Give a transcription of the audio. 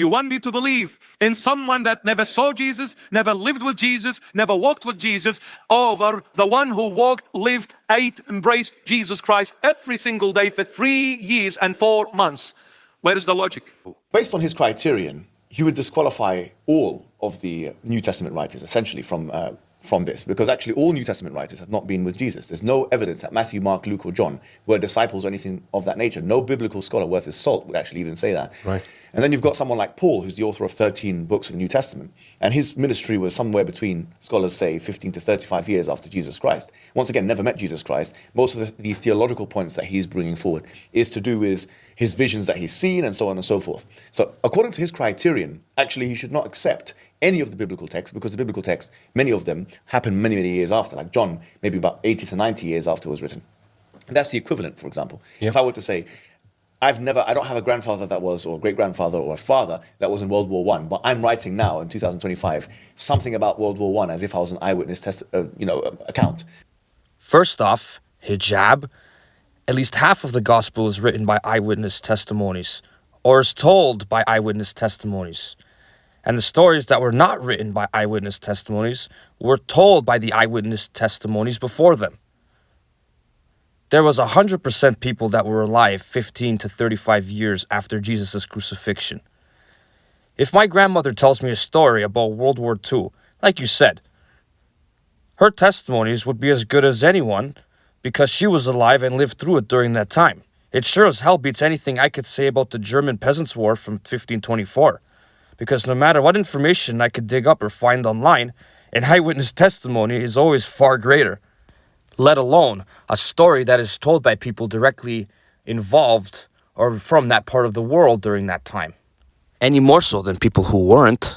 You want me to believe in someone that never saw Jesus, never lived with Jesus, never walked with Jesus, over the one who walked, lived, ate, embraced Jesus Christ every single day for 3 years and 4 months. Where is the logic? Based on his criterion, he would disqualify all of the New Testament writers, essentially, from this, because actually all New Testament writers have not been with Jesus. There's no evidence that Matthew, Mark, Luke, or John were disciples or anything of that nature. No biblical scholar worth his salt would actually even say that. Right. And then you've got someone like Paul, who's the author of 13 books of the New Testament, and his ministry was somewhere between, scholars say, 15 to 35 years after Jesus Christ. Once again, never met Jesus Christ. Most of the theological points that he's bringing forward is to do with his visions that he's seen and so on and so forth. So according to his criterion, actually he should not accept any of the biblical texts, because the biblical texts, many of them happen many, many years after, like John, maybe about 80 to 90 years after it was written. And that's the equivalent, for example. If I were to say, I don't have a grandfather that was, or a great-grandfather or a father that was in World War I, but I'm writing now in 2025 something about World War I as if I was an eyewitness account. First off, hijab. At least half of the gospel is written by eyewitness testimonies, or is told by eyewitness testimonies. And the stories that were not written by eyewitness testimonies were told by the eyewitness testimonies before them. There was 100% people that were alive 15 to 35 years after Jesus' crucifixion. If my grandmother tells me a story about World War II, like you said, her testimonies would be as good as anyone because she was alive and lived through it during that time. It sure as hell beats anything I could say about the German Peasants' War from 1524. Because no matter what information I could dig up or find online, an eyewitness testimony is always far greater. Let alone a story that is told by people directly involved or from that part of the world during that time. Any more so than people who weren't.